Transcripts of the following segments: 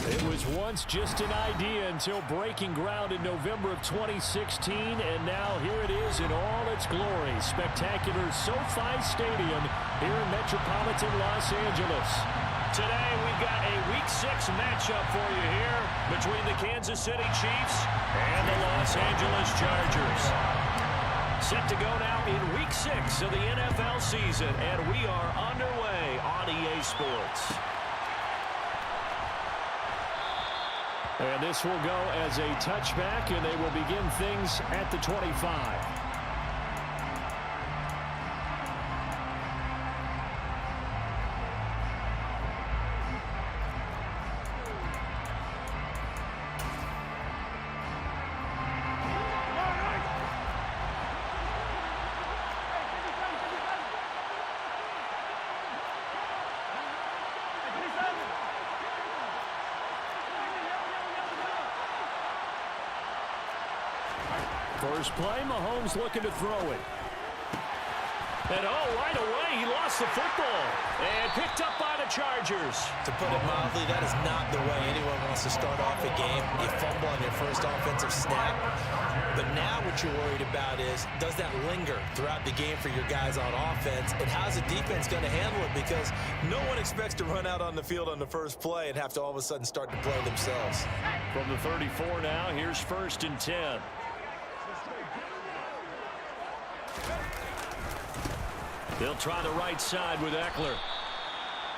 It was once just an idea until breaking ground in November of 2016, and now here it is in all its glory. Spectacular SoFi Stadium here in metropolitan Los Angeles. Today we've got a Week 6 matchup for you here between the Kansas City Chiefs and the Los Angeles Chargers. Set to go now in Week 6 of the NFL season, and we are underway on EA Sports. And this will go as a touchback, and they will begin things at the 25. First play, Mahomes looking to throw it. And right away, he lost the football. And picked up by the Chargers. To put it mildly, that is not the way anyone wants to start off a game. You fumble on your first offensive snap. But now what you're worried about is, does that linger throughout the game for your guys on offense? And how's the defense going to handle it? Because no one expects to run out on the field on the first play and have to all of a sudden start to play themselves. From the 34 now, here's 1st and 10. They'll try the right side with Eckler.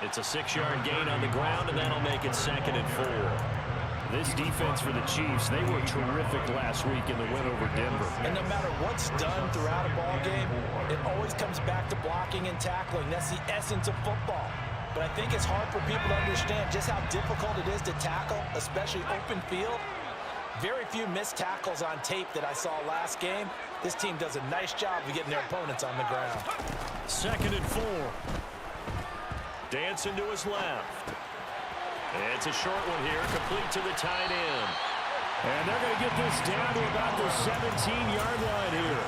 It's a 6-yard gain on the ground, and that'll make it 2nd and 4. This defense for the Chiefs, they were terrific last week in the win over Denver. And no matter what's done throughout a ball game, it always comes back to blocking and tackling. That's the essence of football. But I think it's hard for people to understand just how difficult it is to tackle, especially open field. Very few missed tackles on tape that I saw last game. This team does a nice job of getting their opponents on the ground. 2nd and 4. Dancing to his left. It's a short one here, complete to the tight end. And they're going to get this down to about the 17-yard line here.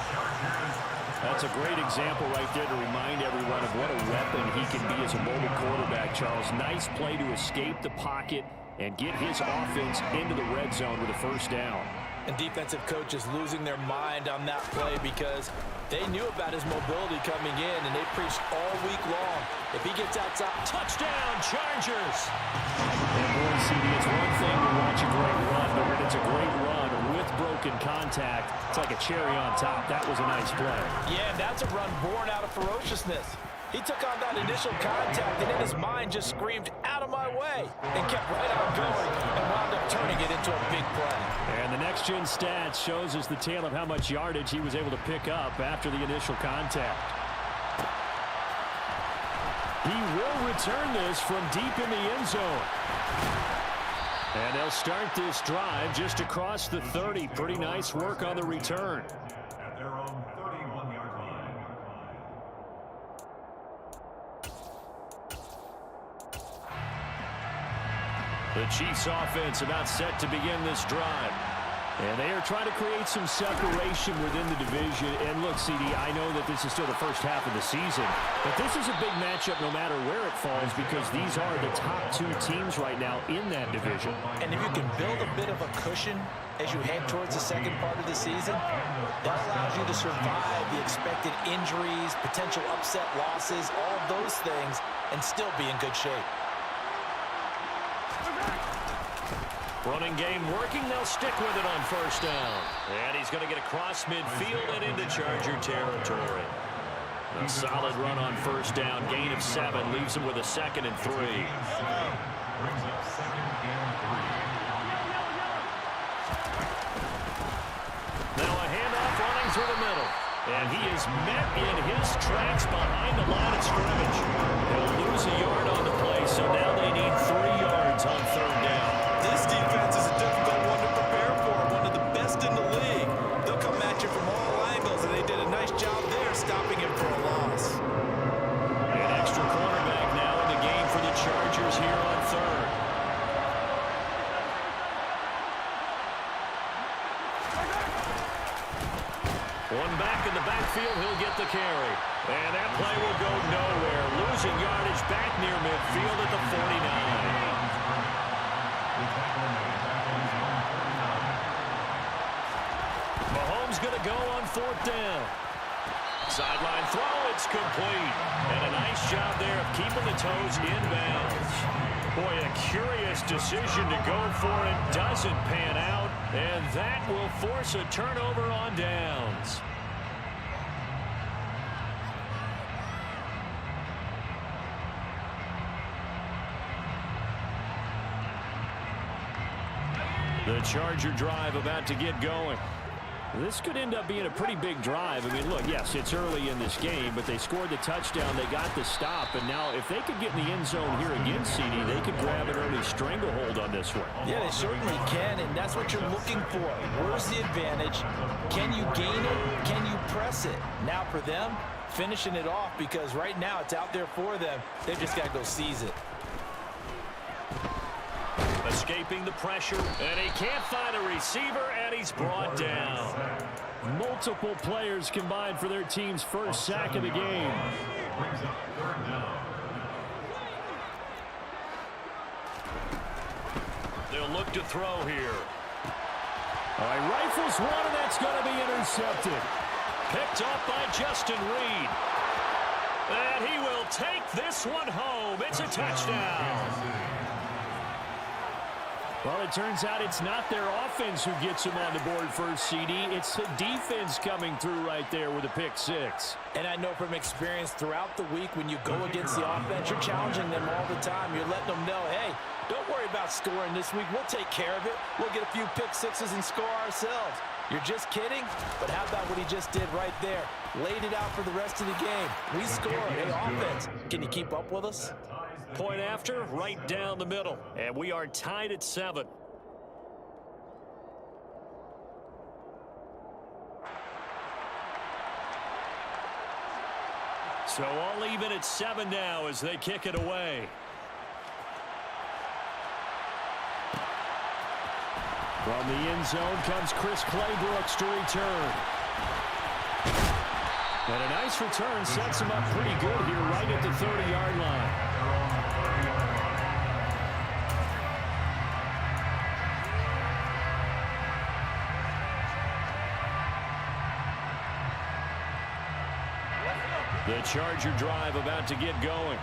That's a great example right there to remind everyone of what a weapon he can be as a mobile quarterback, Charles. Nice play to escape the pocket and get his offense into the red zone with a 1st down. And defensive coaches losing their mind on that play because they knew about his mobility coming in, and they preached all week long. If he gets outside, touchdown, Chargers! And boy, CD, it's one thing to watch a great run, but when it's a great run with broken contact, it's like a cherry on top. That was a nice play. Yeah, that's a run born out of ferociousness. He took on that initial contact, and in his mind just screamed, out of my way, and kept right on going and wound up turning it into a big play. And the next-gen stats shows us the tale of how much yardage he was able to pick up after the initial contact. He will return this from deep in the end zone. And they'll start this drive just across the 30. Pretty nice work on the return. At their own 31-yard line. The Chiefs offense about set to begin this drive. And they are trying to create some separation within the division. And look, CD, I know that this is still the first half of the season, but this is a big matchup no matter where it falls because these are the top two teams right now in that division. And if you can build a bit of a cushion as you head towards the second part of the season, that allows you to survive the expected injuries, potential upset losses, all of those things, and still be in good shape. Running game working. They'll stick with it on first down. And he's going to get across midfield and into Charger territory. A solid run on first down. Gain of 7. Leaves him with a 2nd and 3. Now a handoff running through the middle. And he is met in his tracks behind the line of scrimmage. He'll lose a yard on the play, so now they need 3 yards on third down. This defense is a difficult one to prepare for, one of the best in the league. They'll come at you from all angles, and they did a nice job there stopping him for a loss. An extra cornerback now in the game for the Chargers here on third. One back in the backfield, he'll get the carry. And that play will go nowhere. Losing yardage back near midfield at the 49. Mahomes going to go on fourth down. Sideline throw, it's complete. And a nice job there of keeping the toes inbounds. Boy, a curious decision to go for it. Doesn't pan out. And that will force a turnover on downs. The Charger drive about to get going. This could end up being a pretty big drive. I mean, look, yes, it's early in this game, but they scored the touchdown. They got the stop. And now if they could get in the end zone here against CD, they could grab an early stranglehold on this one. Yeah, they certainly can, and that's what you're looking for. Where's the advantage? Can you gain it? Can you press it? Now for them, finishing it off because right now it's out there for them. They've just got to go seize it. Escaping the pressure, and he can't find a receiver, and he's brought down. Multiple players combined for their team's first sack of the game. They'll look to throw here. All right, rifles one, and that's going to be intercepted. Picked up by Justin Reed. And he will take this one home. It's a touchdown. Well, it turns out it's not their offense who gets them on the board first, CD. It's the defense coming through right there with a pick 6. And I know from experience throughout the week when you go against the offense, you're challenging them all the time. You're letting them know, hey, don't worry about scoring this week. We'll take care of it. We'll get a few pick 6s and score ourselves. You're just kidding? But how about what he just did right there? Laid it out for the rest of the game. We score. Hey, offense, can you keep up with us? Point after, right down the middle. And we are tied at 7. So all even at 7 now as they kick it away. From the end zone comes Chris Claybrooks to return. And a nice return sets him up pretty good here right at the 30-yard line. The Charger drive about to get going.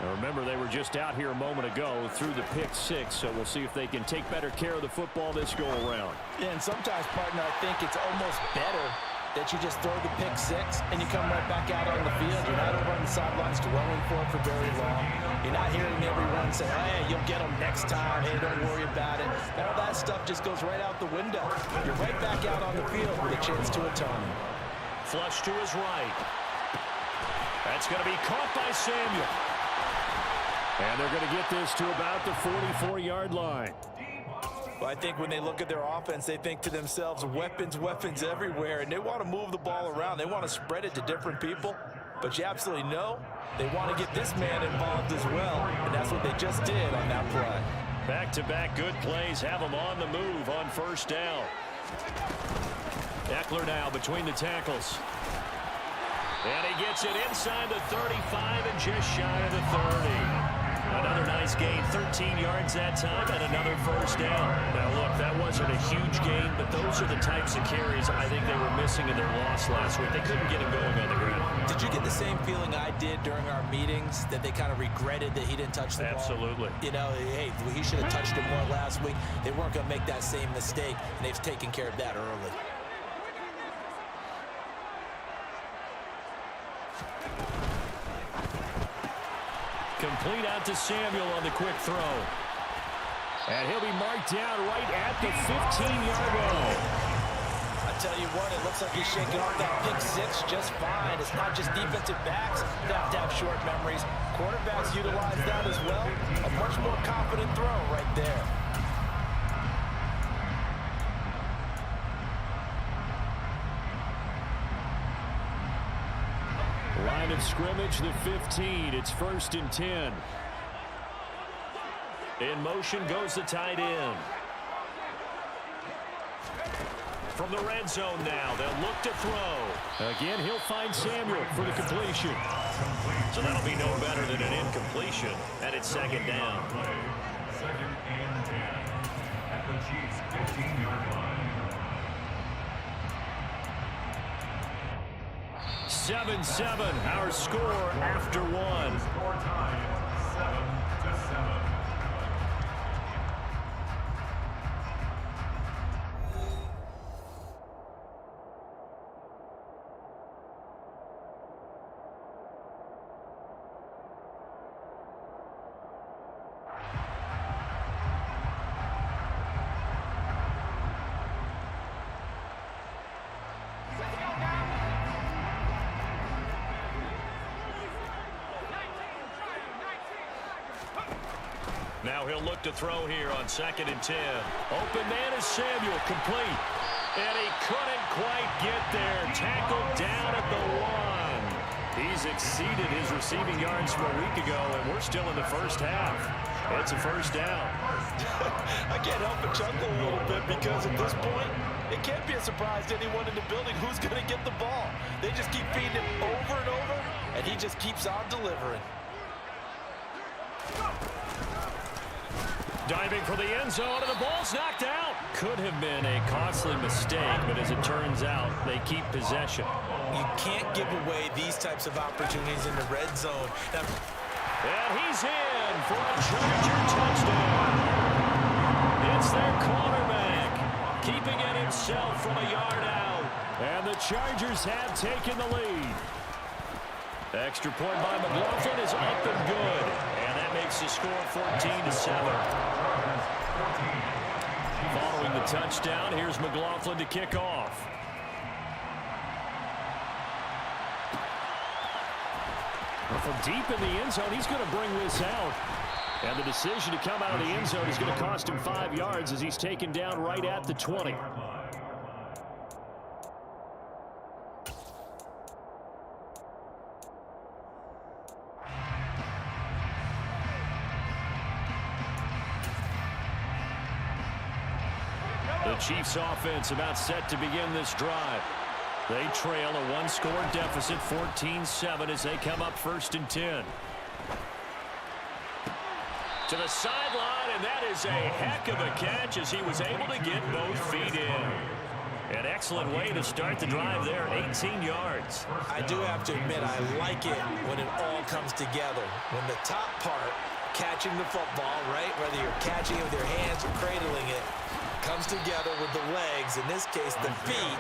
Now remember, they were just out here a moment ago through the pick 6, so we'll see if they can take better care of the football this go-around. Yeah, and sometimes, partner, I think it's almost better that you just throw the pick 6 and you come right back out on the field. You're not over on the sidelines dwelling for it for very long. You're not hearing everyone say, hey, you'll get them next time. Hey, don't worry about it. All that stuff just goes right out the window. You're right back out on the field with a chance to atone. Flush to his right. That's going to be caught by Samuel. And they're going to get this to about the 44-yard line. Well, I think when they look at their offense, they think to themselves, weapons, weapons everywhere, and they want to move the ball around. They want to spread it to different people, but you absolutely know they want to get this man involved as well, and that's what they just did on that play. Back-to-back good plays have them on the move on first down. Eckler now between the tackles. And he gets it inside the 35 and just shy of the 30. Another nice gain, 13 yards that time, and another first down. Now, look, that wasn't a huge gain, but those are the types of carries I think they were missing in their loss last week. They couldn't get him going on the ground. Did you get the same feeling I did during our meetings, that they kind of regretted that he didn't touch the ball? Absolutely. You know, hey, he should have touched it more last week. They weren't going to make that same mistake, and they've taken care of that early. Complete out to Samuel on the quick throw. And he'll be marked down right at the 15-yard line. I tell you what, it looks like he's shaking off that pick six just fine. It's not just defensive backs that have to have short memories. Quarterbacks utilize that as well. A much more confident throw right there. Line of scrimmage, the 15. It's 1st and 10. In motion goes the tight end. From the red zone now, they'll look to throw. Again, he'll find Samuel for the completion. So that'll be no better than an incompletion. And it's 2nd down. 2nd and 10 at the Chiefs' 15-yard line. 7-7, our score after one. Score time, 7-7. Now he'll look to throw here on 2nd and 10. Open man is Samuel, complete. And he couldn't quite get there. Tackled down at the 1. He's exceeded his receiving yards from a week ago, and we're still in the first half. It's a first down. I can't help but chuckle a little bit because at this point, it can't be a surprise to anyone in the building who's going to get the ball. They just keep feeding him over and over, and he just keeps on delivering. Diving for the end zone, and the ball's knocked out. Could have been a costly mistake, but as it turns out, they keep possession. You can't give away these types of opportunities in the red zone. Now, and he's in for a Charger touchdown. It's their quarterback, keeping it himself from a yard out. And the Chargers have taken the lead. Extra point by McLaughlin is up and good. And that makes the score 14-7. Following the touchdown, here's McLaughlin to kick off. From deep in the end zone, he's going to bring this out. And the decision to come out of the end zone is going to cost him 5 yards as he's taken down right at the 20. The Chiefs offense about set to begin this drive. They trail a one-score deficit, 14-7, as they come up 1st and 10. To the sideline, and that is a heck of a catch as he was able to get both feet in. An excellent way to start the drive there, 18 yards. I do have to admit, I like it when it all comes together. When the top part, catching the football, right, whether you're catching it with your hands or cradling it, comes together with the legs, in this case the feet,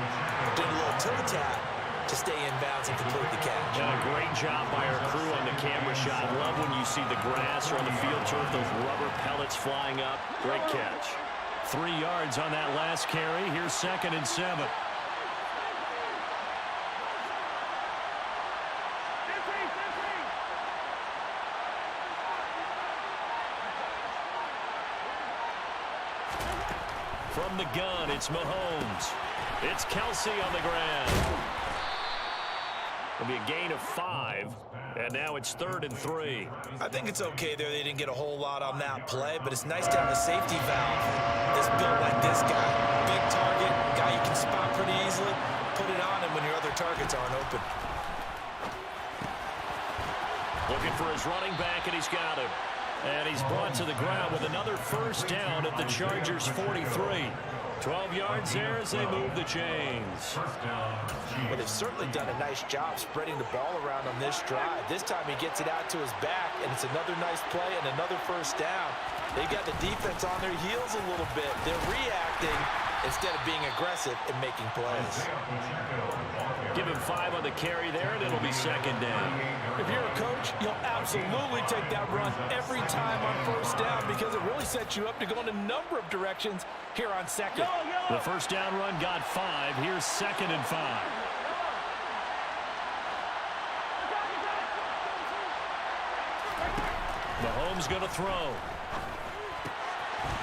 doing a little toe tap to stay in bounds and complete the catch. And a great job by our crew on the camera shot. Love when you see the grass or on the field turf, those rubber pellets flying up. Great catch. 3 yards on that last carry. Here's 2nd and 7. From the gun, it's Mahomes. It's Kelsey on the ground. It'll be a gain of 5, and now it's 3rd and 3. I think it's okay there. They didn't get a whole lot on that play, but it's nice to have a safety valve that's built like this guy. Big target, guy you can spot pretty easily. Put it on him when your other targets aren't open. Looking for his running back, and he's got him. And he's brought to the ground with another first down at the Chargers' 43. 12 yards there as they move the chains. Well, they've certainly done a nice job spreading the ball around on this drive. This time he gets it out to his back, and it's another nice play and another first down. They've got the defense on their heels a little bit. They're reacting instead of being aggressive and making plays. Give him 5 on the carry there, and it'll be 2nd down. If you're a coach, you'll absolutely take that run every time on first down because it really sets you up to go in a number of directions here on 2nd. The first down run got 5. Here's 2nd and 5. Mahomes going to throw.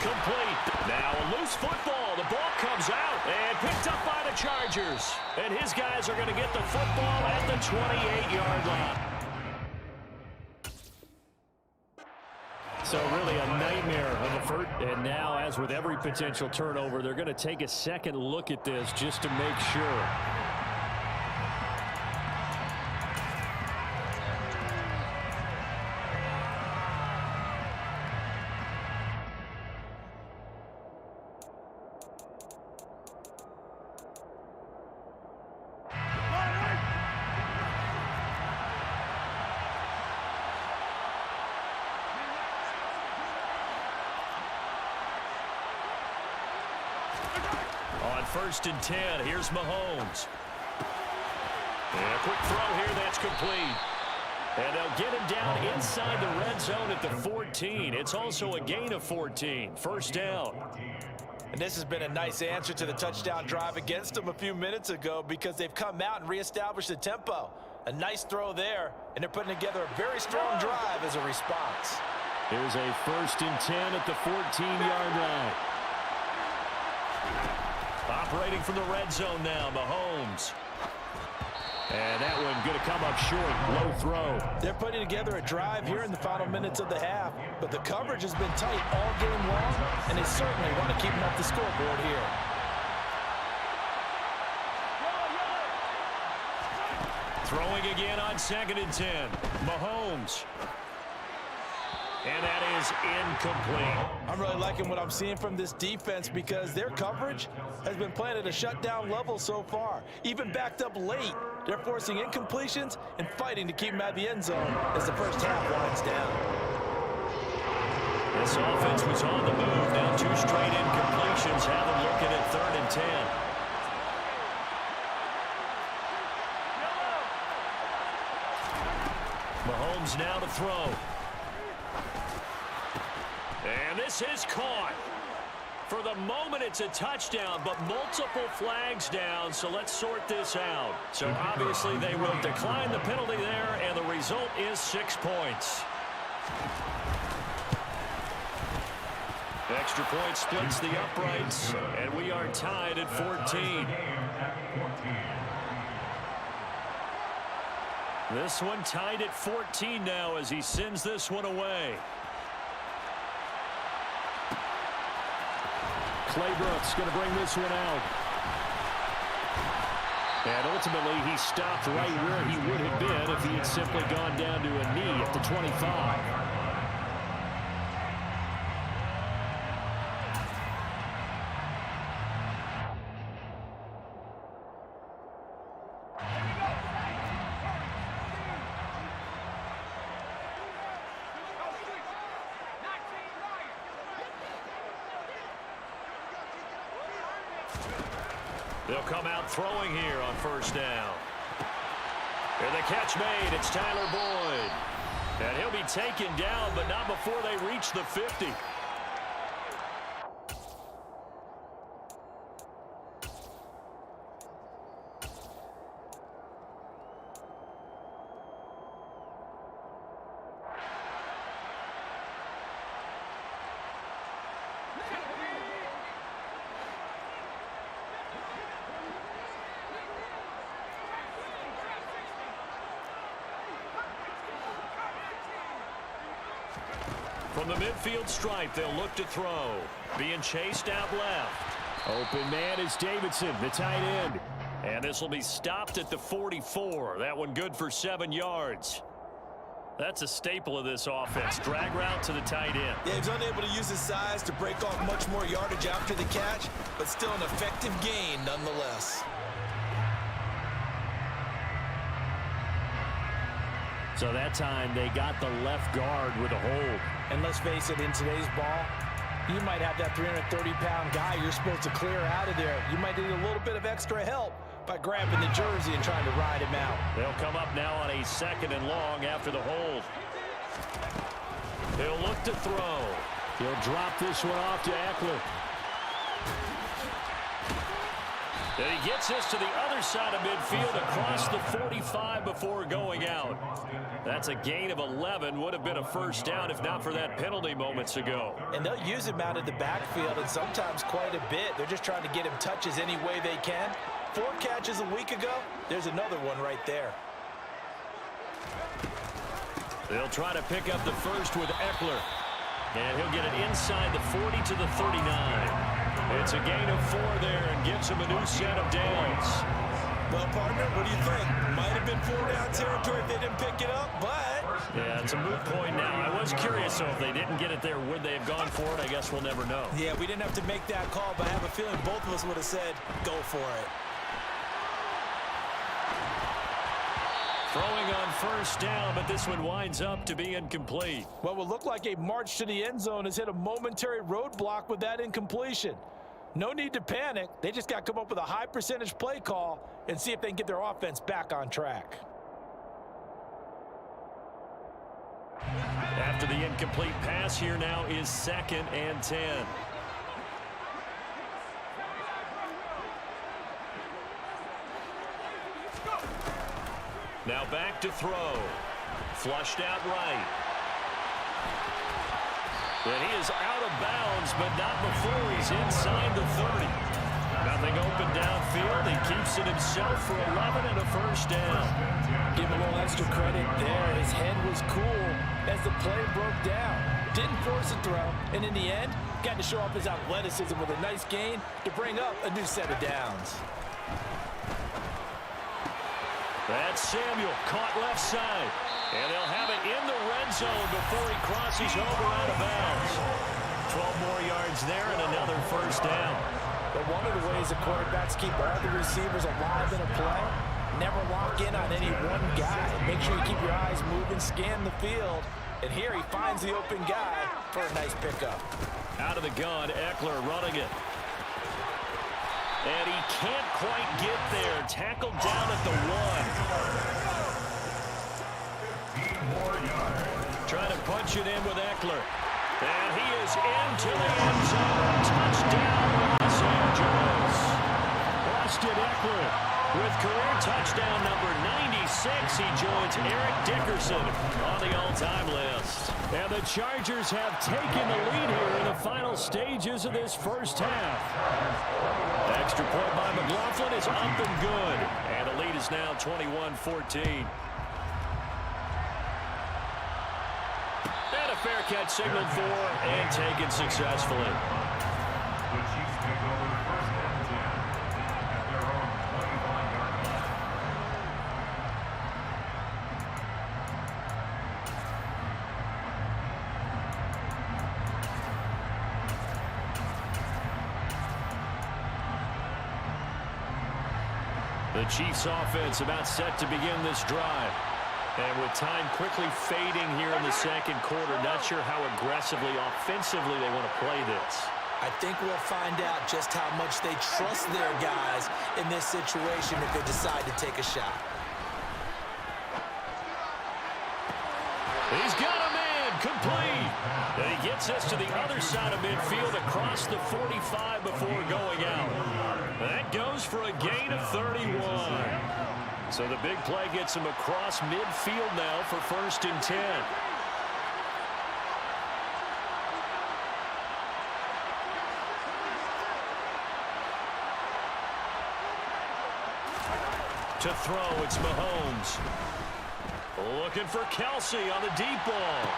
Complete. Now a loose football. The ball comes out and picked up by the Chargers. And his guys are going to get the football at the 28-yard line. So really a nightmare of a first. And now, as with every potential turnover, they're going to take a second look at this just to make sure. On 1st and 10, here's Mahomes. And a quick throw here, that's complete. And they'll get him down inside the red zone at the 14. It's also a gain of 14. First down. And this has been a nice answer to the touchdown drive against them a few minutes ago because they've come out and reestablished the tempo. A nice throw there, and they're putting together a very strong drive as a response. Here's a 1st and 10 at the 14-yard line. Operating from the red zone now, Mahomes. And that one going to come up short. Low throw. They're putting together a drive here in the final minutes of the half, but the coverage has been tight all game long, and they certainly want to keep them off the scoreboard here. Throwing again on 2nd and 10. Mahomes. And that is incomplete. I'm really liking what I'm seeing from this defense because their coverage has been playing at a shutdown level so far. Even backed up late, they're forcing incompletions and fighting to keep them out of the end zone as the first half winds down. This offense was on the move. Now 2 straight incompletions have them looking at 3rd and 10. Mahomes now to throw. And this is caught. For the moment, it's a touchdown, but multiple flags down, so let's sort this out. So obviously they will decline the penalty there, and the result is 6 points. Extra point splits the uprights, and we are tied at 14. This one tied at 14 now as he sends this one away. Claybrooks going to bring this one out. And ultimately, he stopped right where he would have been if he had simply gone down to a knee at the 25. They'll come out throwing here on first down. And the catch made. It's Tyler Boyd. And he'll be taken down, but not before they reach the 50. From the midfield stripe, they'll look to throw. Being chased out left. Open man is Davidson, the tight end. And this will be stopped at the 44. That one good for 7 yards. That's a staple of this offense. Drag route to the tight end. Yeah, he was unable to use his size to break off much more yardage after the catch, but still an effective gain nonetheless. So that time they got the left guard with a hold. And let's face it, in today's ball, you might have that 330-pound guy you're supposed to clear out of there. You might need a little bit of extra help by grabbing the jersey and trying to ride him out. They'll come up now on a 2nd and long after the hold. He'll look to throw. He'll drop this one off to Eckler. And he gets this to the other side of midfield across the 45 before going out. That's a gain of 11. Would have been a first down if not for that penalty moments ago. And they'll use him out of the backfield and sometimes quite a bit. They're just trying to get him touches any way they can. 4 catches a week ago. There's another one right there. They'll try to pick up the first with Eckler. And he'll get it inside the 40 to the 39. It's a gain of 4 there and gives him a new set of downs. Well, partner, what do you think? Might have been 4-down territory if they didn't pick it up, but... Yeah, it's a moot point now. I was curious, so if they didn't get it there, would they have gone for it? I guess we'll never know. Yeah, we didn't have to make that call, but I have a feeling both of us would have said, go for it. Throwing on first down, but this one winds up to be incomplete. What will look like a march to the end zone has hit a momentary roadblock with that incompletion. No need to panic. They just got to come up with a high percentage play call and see if they can get their offense back on track. After the incomplete pass, here now is 2nd and 10. Now back to throw. Flushed out right. And he is out of bounds, but not before he's inside the 30. Nothing open downfield. He keeps it himself for 11 and a first down. Give him a little extra credit there. His head was cool as the play broke down. Didn't force a throw, and in the end, got to show off his athleticism with a nice gain to bring up a new set of downs. That's Samuel, caught left side. And they'll have it in the red zone before he crosses over out of bounds. 12 more yards there and another first down. But one of the ways the quarterbacks keep all the receivers alive in a play, never lock in on any one guy. Make sure you keep your eyes moving, scan the field. And here he finds the open guy for a nice pickup. Out of the gun, Eckler running it. And he can't quite get there. Tackled down at the 1. Trying to punch it in with Eckler. And he is into the end zone. Touchdown, Los Angeles. Austin Eckler with career touchdown number 96. He joins Eric Dickerson on the all-time list. And the Chargers have taken the lead here in the final stages of this first half. Extra point by McLaughlin is up and good. And the lead is now 21-14. And a fair catch signaled for and taken successfully. The Chiefs take over 1st and 10 at their own 25-yard line. The Chiefs offense about set to begin this drive. And with time quickly fading here in the second quarter, not sure how aggressively, offensively they want to play this. I think we'll find out just how much they trust their guys in this situation if they decide to take a shot. He's got a man, complete. And he gets this to the other side of midfield across the 45 before going out. That goes for a gain of 31. So the big play gets him across midfield now for 1st and 10. To throw, it's Mahomes. Looking for Kelsey on the deep ball.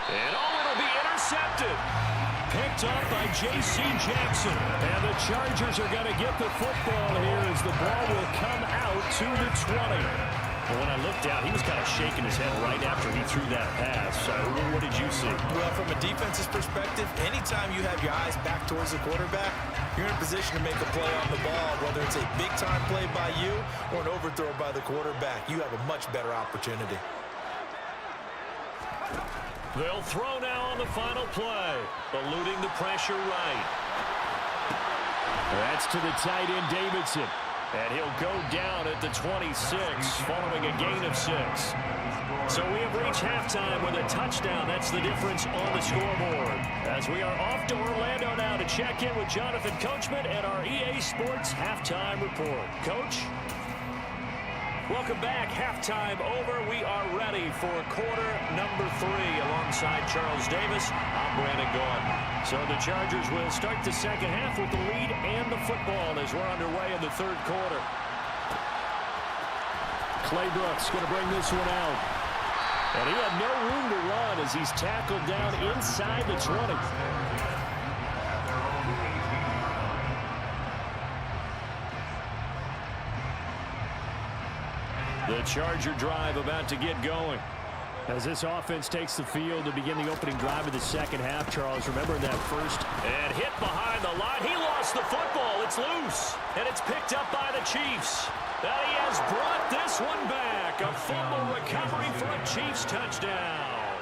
And it'll be intercepted. Picked up by J.C. Jackson. And the Chargers are going to get the football here as the ball will come out to the 20. Well, when I looked out, he was kind of shaking his head right after he threw that pass. So what did you see? Well, from a defense's perspective, anytime you have your eyes back towards the quarterback, you're in a position to make a play on the ball, whether it's a big-time play by you or an overthrow by the quarterback. You have a much better opportunity. They'll throw now on the final play, eluding the pressure right. That's to the tight end, Davidson. And he'll go down at the 26 following a gain of 6. So we have reached halftime with a touchdown. That's the difference on the scoreboard. As we are off to Orlando now to check in with Jonathan Coachman and our EA Sports Halftime Report. Coach? Welcome back. Halftime over. We are ready for quarter number 3 alongside Charles Davis. I'm Brandon Gaudin. So the Chargers will start the second half with the lead and the football as we're underway in the third quarter. Clay Brooks going to bring this one out. And he had no room to run as he's tackled down inside the 20. The Charger drive about to get going. As this offense takes the field to begin the opening drive of the second half, Charles, remember that first. And hit behind the line. He lost the football. It's loose. And it's picked up by the Chiefs. And he has brought this one back. A fumble recovery for a Chiefs touchdown.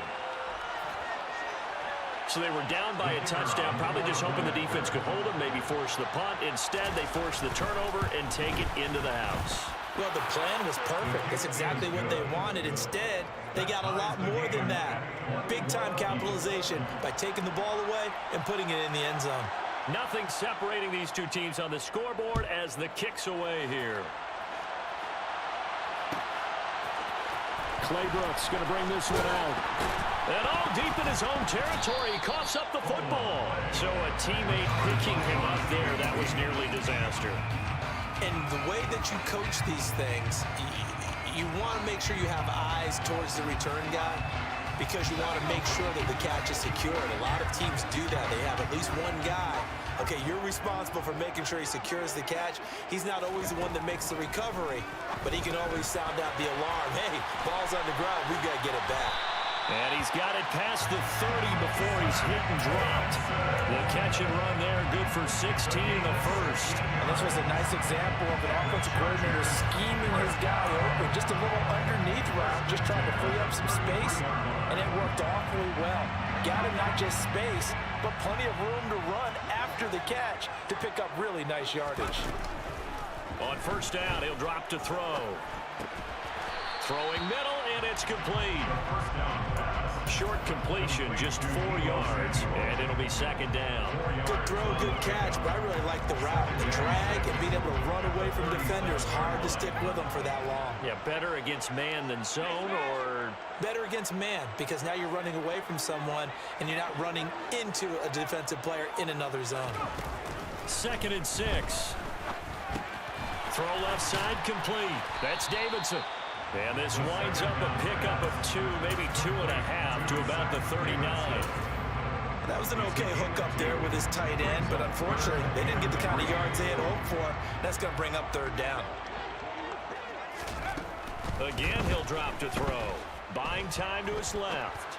So they were down by a touchdown, probably just hoping the defense could hold them, maybe force the punt. Instead, they force the turnover and take it into the house. Well, the plan was perfect. That's exactly what they wanted. Instead, they got a lot more than that. Big-time capitalization by taking the ball away and putting it in the end zone. Nothing separating these two teams on the scoreboard as the kick's away here. Clay Brooks going to bring this one out. And all deep in his own territory, he coughs up the football. So a teammate picking him up there, that was nearly disaster. And the way that you coach these things, you want to make sure you have eyes towards the return guy because you want to make sure that the catch is secured. A lot of teams do that. They have at least one guy. Okay, you're responsible for making sure he secures the catch. He's not always the one that makes the recovery, but he can always sound out the alarm. Hey, ball's on the ground. We've got to get it back. And he's got it past the 30 before he's hit and dropped. The catch and run there, good for 16 in the first. And this was a nice example of an offensive coordinator scheming his guy open. Just a little underneath route, just trying to free up some space, and it worked awfully well. Got him not just space, but plenty of room to run after the catch to pick up really nice yardage. On first down, he'll drop to throw. Throwing middle, and it's complete. Short completion, just 4 yards, and it'll be second down. Good throw, good catch, but I really like the route. The drag and being able to run away from defenders, hard to stick with them for that long. Yeah, better against man than zone, or? Better against man, because now you're running away from someone, and you're not running into a defensive player in another zone. 2nd and 6. Throw left side, complete. That's Davidson. And this winds up a pickup of 2, maybe 2.5 to about the 39. That was an okay hookup there with his tight end, but unfortunately, they didn't get the kind of yards they had hoped for. That's going to bring up 3rd down. Again, he'll drop to throw. Buying time to his left.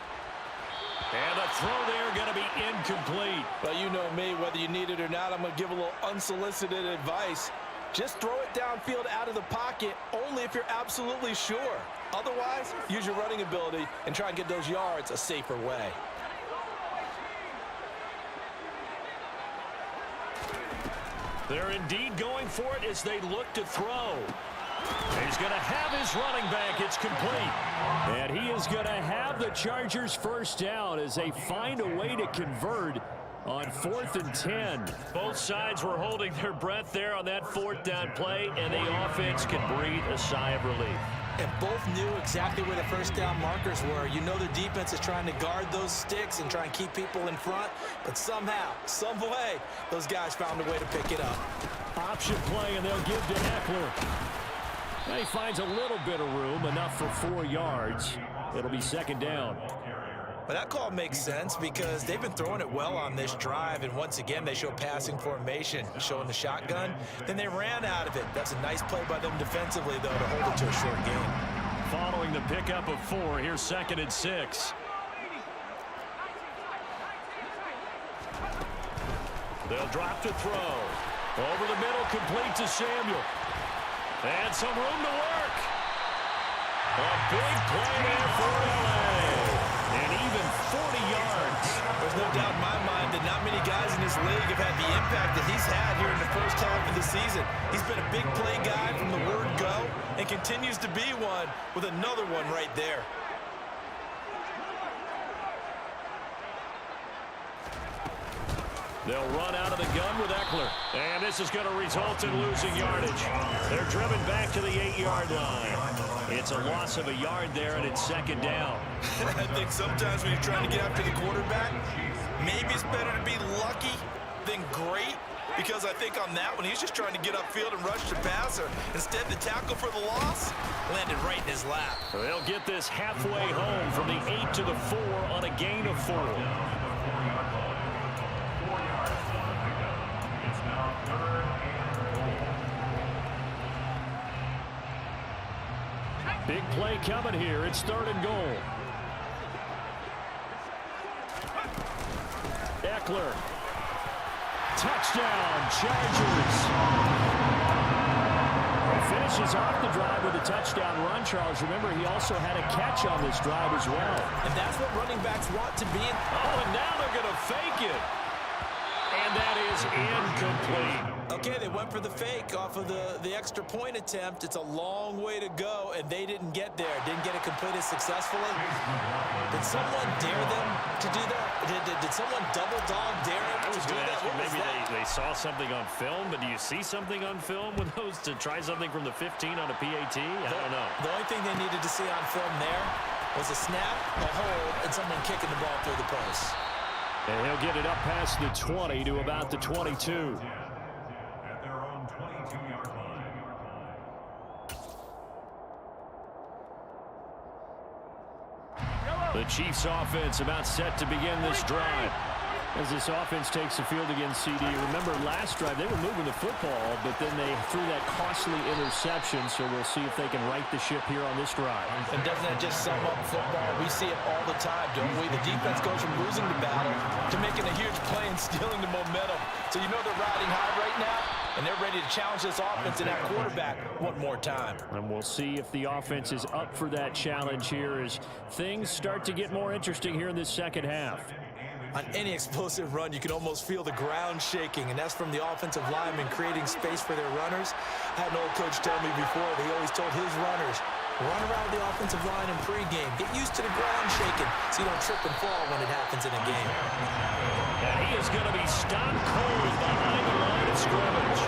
And the throw there going to be incomplete. Well, you know me, whether you need it or not, I'm going to give a little unsolicited advice. Just throw it downfield out of the pocket only if you're absolutely sure. Otherwise, use your running ability and try and get those yards a safer way. They're indeed going for it as they look to throw. He's going to have his running back. It's complete. And he is going to have the Chargers first down as they find a way to convert on 4th and 10. Both sides were holding their breath there on that 4th down play, and the offense can breathe a sigh of relief. And both knew exactly where the first down markers were. You know the defense is trying to guard those sticks and try and keep people in front, but somehow, some way, those guys found a way to pick it up. Option play, and they'll give to Eckler. He finds a little bit of room, enough for 4 yards. It'll be second down. Well, that call makes sense because they've been throwing it well on this drive, and once again, they show passing formation, showing the shotgun. Then they ran out of it. That's a nice play by them defensively, though, to hold it to a short game. Following the pickup of 4, here's 2nd and 6. They'll drop to throw. Over the middle, complete to Samuel. And some room to work. A big play there for LA. And even 40 yards. There's no doubt in my mind that not many guys in this league have had the impact that he's had here in the first half of the season. He's been a big play guy from the word go and continues to be one with another one right there. They'll run out of the gun with Eckler. And this is going to result in losing yardage. They're driven back to the 8-yard line. It's a loss of a yard there, and it's 2nd down. I think sometimes when you're trying to get after the quarterback, maybe it's better to be lucky than great, because I think on that one, he's just trying to get upfield and rush the passer. Instead, the tackle for the loss landed right in his lap. They'll get this halfway home from the 8 to the 4 on a gain of 4. Big play coming here. It's 3rd and goal. Eckler. Touchdown, Chargers. He finishes off the drive with a touchdown run, Charles. Remember, he also had a catch on this drive as well. And that's what running backs want to be. Oh, and now they're going to fake it. And that is incomplete. Okay, they went for the fake off of the extra point attempt. It's a long way to go, and they didn't get there. Didn't get it completed successfully. Did someone dare them to do that? Did someone double dog dare them to do that? Maybe they saw something on film, but do you see something on film with those to try something from the 15 on a PAT? I don't know. The only thing they needed to see on film there was a snap, a hold, and someone kicking the ball through the post. And he'll get it up past the 20 to about the 22. At their own 22-yard line. The Chiefs offense about set to begin this drive. As this offense takes the field against CD. Remember last drive, they were moving the football, but then they threw that costly interception, so we'll see if they can right the ship here on this drive. And doesn't that just sum up football? We see it all the time, don't we? The defense goes from losing the battle to making a huge play and stealing the momentum. So you know they're riding high right now, and they're ready to challenge this offense and that quarterback one more time. And we'll see if the offense is up for that challenge here as things start to get more interesting here in this second half. On any explosive run, you can almost feel the ground shaking, and that's from the offensive linemen creating space for their runners. I had an old coach tell me before, he always told his runners, run around the offensive line in pregame. Get used to the ground shaking so you don't trip and fall when it happens in a game. And he is going to be stone cold behind the line of scrimmage.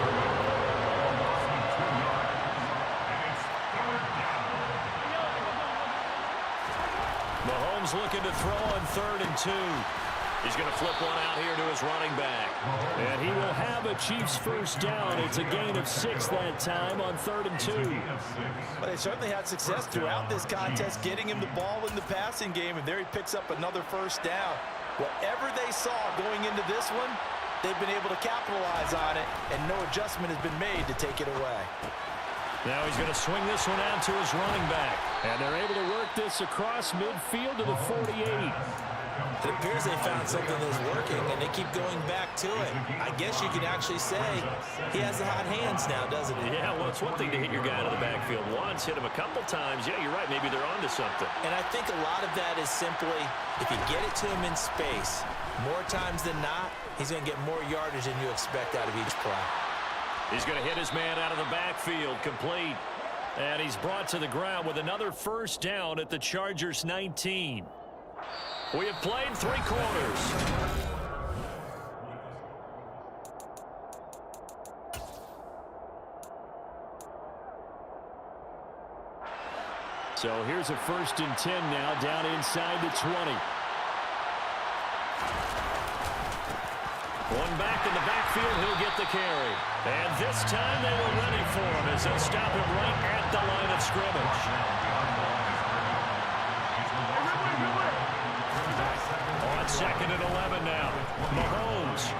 Mahomes looking to throw on 3rd and 2. He's going to flip one out here to his running back. And he will have a Chiefs first down. It's a gain of 6 that time on 3rd and 2. But they certainly had success throughout this contest, getting him the ball in the passing game, and there he picks up another first down. Whatever they saw going into this one, they've been able to capitalize on it, and no adjustment has been made to take it away. Now he's going to swing this one out to his running back. And they're able to work this across midfield to the 48. It appears they found something that's working, and they keep going back to it. I guess you could actually say he has the hot hands now, doesn't he? Yeah, well, it's one thing to hit your guy to the backfield once, hit him a couple times. Yeah, you're right. Maybe they're onto something. And I think a lot of that is simply if you get it to him in space, more times than not, he's going to get more yardage than you expect out of each play. He's going to hit his man out of the backfield, complete. And he's brought to the ground with another first down at the Chargers 19. We have played 3 quarters. So here's a 1st and 10 now down inside the 20. One back in the backfield, he'll get the carry. And this time they were ready for him as they'll stop him right at the line of scrimmage. 2nd and 11 now. Mahomes.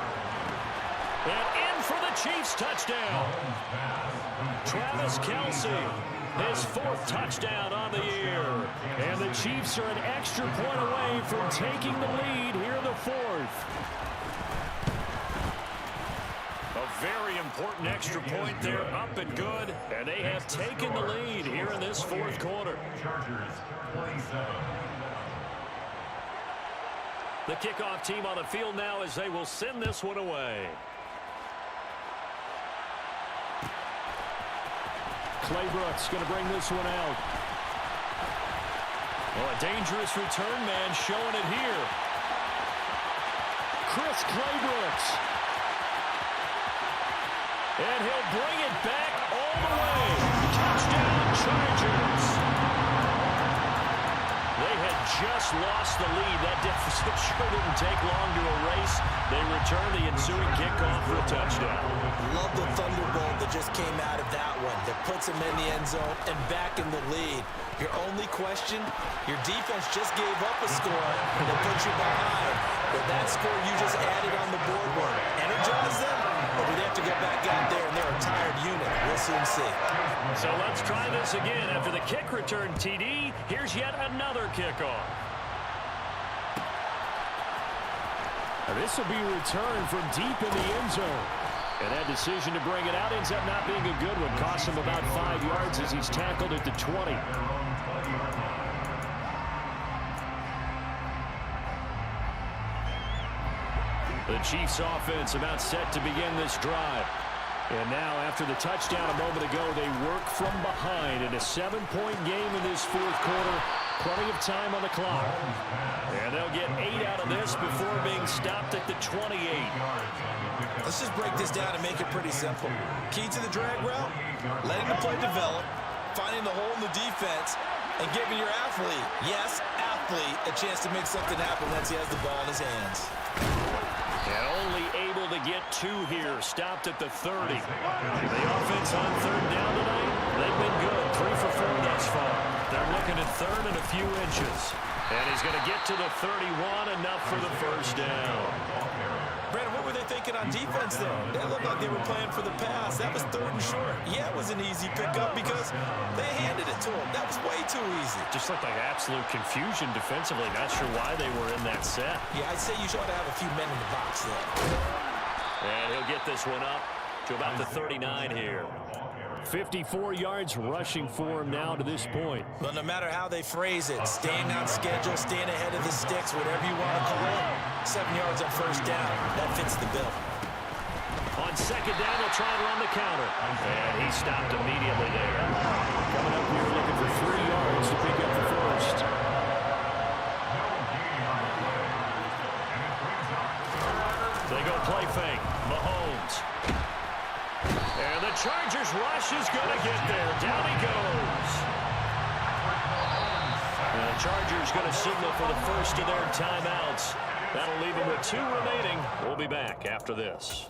And in for the Chiefs touchdown. Travis Kelce, his 4th touchdown on the year. And the Chiefs are an extra point away from taking the lead here in the 4th. A very important extra point there, up and good. And they have taken the lead here in this 4th quarter. Chargers 27. The kickoff team on the field now as they will send this one away. Claybrooks going to bring this one out. Oh, a dangerous return man showing it here. Chris Claybrooks. And he'll bring it back all the way. Touchdown Chargers. They had just lost the lead. That deficit sure didn't take long to erase. They return the ensuing kickoff for a touchdown. Love the thunderbolt that just came out of that one. That puts them in the end zone and back in the lead. Your only question, your defense just gave up a score that puts you behind. But that score you just added on the board will energize them, or do they have to go back out there and they're a tired unit? We'll soon see. So let's try this again. After the kick return TD, here's yet another kickoff. This will be returned from deep in the end zone. And that decision to bring it out ends up not being a good one. Costs him about 5 yards as he's tackled at the 20. The Chiefs offense about set to begin this drive. And now after the touchdown a moment ago, they work from behind in a 7-point game in this 4th quarter. Plenty of time on the clock. And they'll get 8 out of this before being stopped at the 28. Let's just break this down and make it pretty simple. Key to the drag route, letting the play develop, finding the hole in the defense, and giving your athlete, yes, athlete, a chance to make something happen once he has the ball in his hands. And only able to get 2 here, stopped at the 30. The offense on 3rd down tonight, they've been good, 3 for 4 thus far. They're looking at 3rd and a few inches. And he's going to get to the 31, enough for the 1st down. Brandon, what were they thinking on defense there? They looked like they were playing for the pass. That was 3rd and short. Yeah, it was an easy pickup because they handed it to him. That was way too easy. Just looked like absolute confusion defensively. Not sure why they were in that set. Yeah, I'd say you ought to have a few men in the box there. And he'll get this one up to about the 39 here. 54 yards rushing for him now to this point. Well, no matter how they phrase it, staying on schedule, staying ahead of the sticks, whatever you want to call it, 7 yards on 1st down, that fits the bill. On 2nd down, they'll try and run the counter. And he stopped immediately there. Coming up here looking for 3 yards to pick up the 1st. They go play fake. Mahomes. And the Chargers rush is going to get there. Down he goes. And the Chargers going to signal for the first of their timeouts. That'll leave them with 2 remaining. We'll be back after this.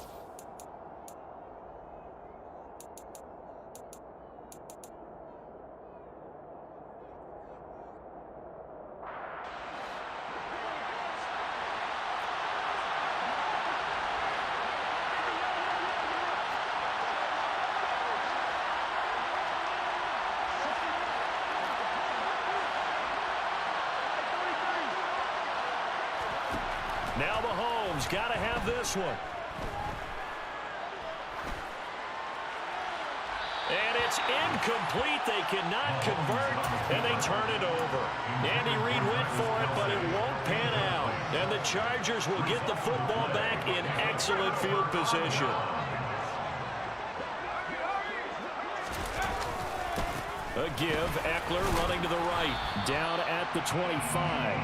Now Mahomes got to have this one. And it's incomplete. They cannot convert, and they turn it over. Andy Reid went for it, but it won't pan out. And the Chargers will get the football back in excellent field position. A give, Eckler running to the right, down at the 25.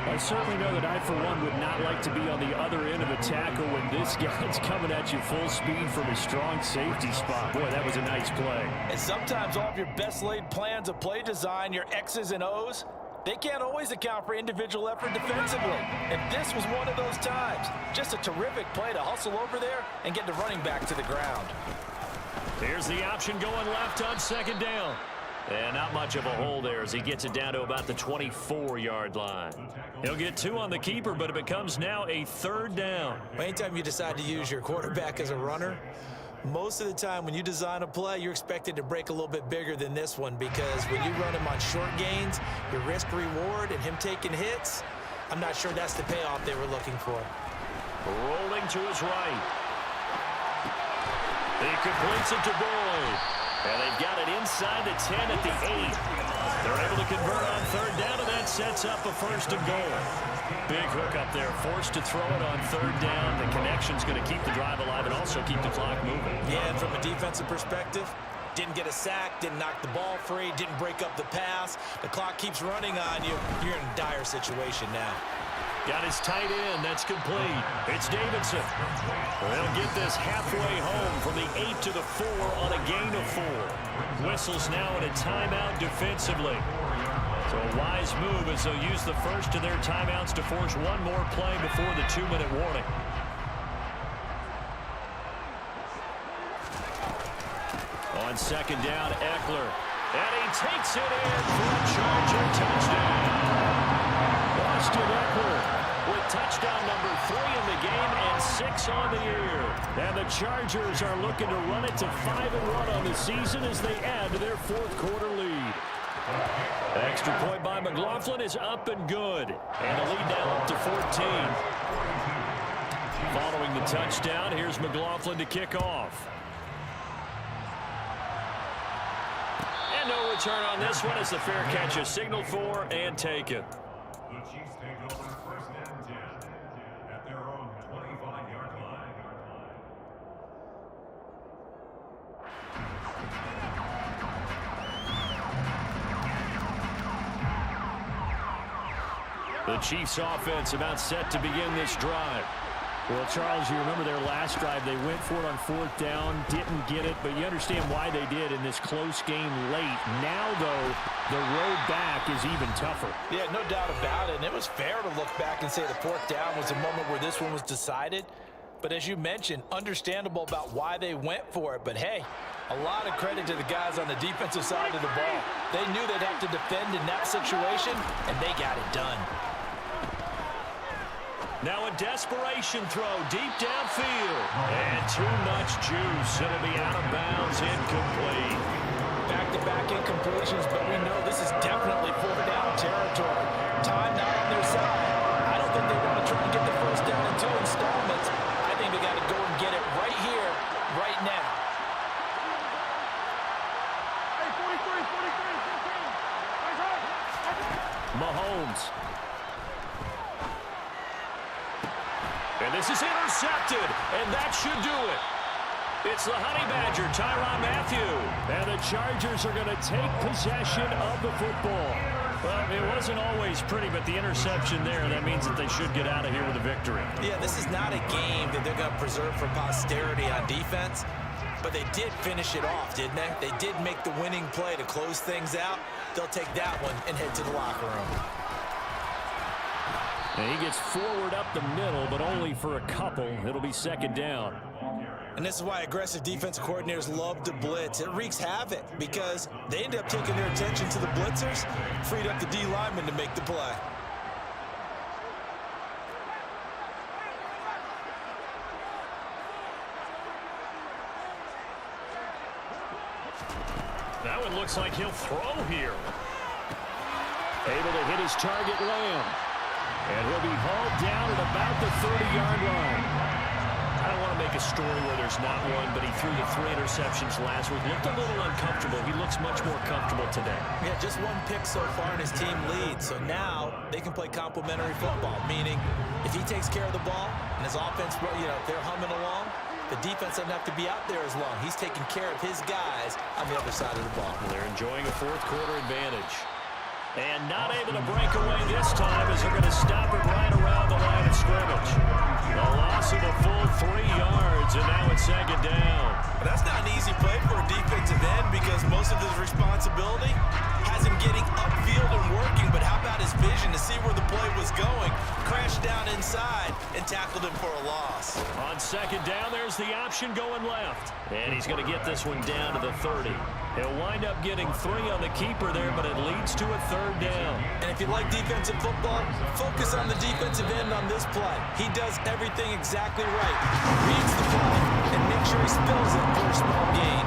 I certainly know that I, for one, would not like to be on the other end of a tackle when this guy's coming at you full speed from a strong safety spot. Boy, that was a nice play. And sometimes all of your best laid plans of play design, your X's and O's, they can't always account for individual effort defensively. And this was one of those times. Just a terrific play to hustle over there and get the running back to the ground. Here's the option going left on 2nd down. And not much of a hole there as he gets it down to about the 24-yard line. He'll get 2 on the keeper, but it becomes now a 3rd down. Anytime you decide to use your quarterback as a runner, most of the time when you design a play, you're expected to break a little bit bigger than this one, because when you run him on short gains, your risk-reward and him taking hits, I'm not sure that's the payoff they were looking for. Rolling to his right. He completes it to Boyd. And they've got it inside the 10 at the 8. They're able to convert on 3rd down, and that sets up a 1st and goal. Big hook up there, forced to throw it on 3rd down. The connection's going to keep the drive alive and also keep the clock moving. Yeah, and from a defensive perspective, didn't get a sack, didn't knock the ball free, didn't break up the pass. The clock keeps running on you. You're in a dire situation now. Got his tight end. That's complete. It's Davidson. They'll get this halfway home from the 8 to the 4 on a gain of 4. Whistles now in a timeout defensively. So a wise move as they'll use the first of their timeouts to force one more play before the 2-minute warning. On 2nd down, Eckler. And he takes it in for a Charger touchdown. Austin Eckler with touchdown number 3 in the game and 6 on the year. And the Chargers are looking to run it to 5-1 on the season as they add to their 4th quarter lead. Extra point by McLaughlin is up and good. And the lead now up to 14. Following the touchdown, here's McLaughlin to kick off. And no return on this one as the fair catch is signaled for and taken. The Chiefs take over 1st and 10 at their own 25-yard line. The Chiefs offense about set to begin this drive. Well, Charles, you remember their last drive. They went for it on 4th down, didn't get it, but you understand why they did in this close game late. Now, though, the road back is even tougher. Yeah, no doubt about it. And it was fair to look back and say the 4th down was the moment where this one was decided. But as you mentioned, understandable about why they went for it. But, hey, a lot of credit to the guys on the defensive side of the ball. They knew they'd have to defend in that situation, and they got it done. Now a desperation throw deep downfield. And too much juice. It'll be out of bounds, incomplete. Back-to-back incompletions, but we know this is definitely 4th down territory. Time not on their side. I don't think they want to try and get the 1st down in 2 installments. I think they got to go and get it right here, right now. Mahomes. And this is intercepted, and that should do it. It's the Honey Badger, Tyrann Mathieu. And the Chargers are going to take possession of the football. Well, it wasn't always pretty, but the interception there, that means that they should get out of here with a victory. Yeah, this is not a game that they're going to preserve for posterity on defense, but they did finish it off, didn't they? They did make the winning play to close things out. They'll take that one and head to the locker room. And he gets forward up the middle, but only for a couple. It'll be 2nd down. And this is why aggressive defensive coordinators love to blitz. It wreaks havoc because they end up taking their attention to the blitzers, freed up the D lineman to make the play. That one looks like he'll throw here. Able to hit his target, Lamb. And he'll be hauled down at about the 30-yard line. I don't want to make a story where there's not one, but he threw the 3 interceptions last week. Looked a little uncomfortable. He looks much more comfortable today. Yeah, just 1 pick so far and his team leads. So now they can play complementary football, meaning if he takes care of the ball and his offense, they're humming along, the defense doesn't have to be out there as long. He's taking care of his guys on the other side of the ball. They're enjoying a 4th quarter advantage. And not able to break away this time as they're going to stop it right around the line of scrimmage. A loss of a full 3 yards, and now it's 2nd down. But that's not an easy play for a defensive end because most of his responsibility has him getting upfield and working, but how about his vision to see where the play was going, crashed down inside, and tackled him for a loss. On 2nd down, there's the option going left. And he's going to get this one down to the 30. He'll wind up getting 3 on the keeper there, but it leads to a 3rd down. And if you like defensive football, focus on the defensive end on this play. He does everything exactly right. Reads the play and make sure he spills it for a small gain.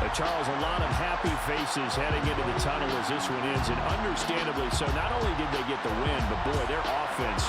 Charles, a lot of happy faces heading into the tunnel as this one ends, and understandably so. Not only did they get the win, but boy, their offense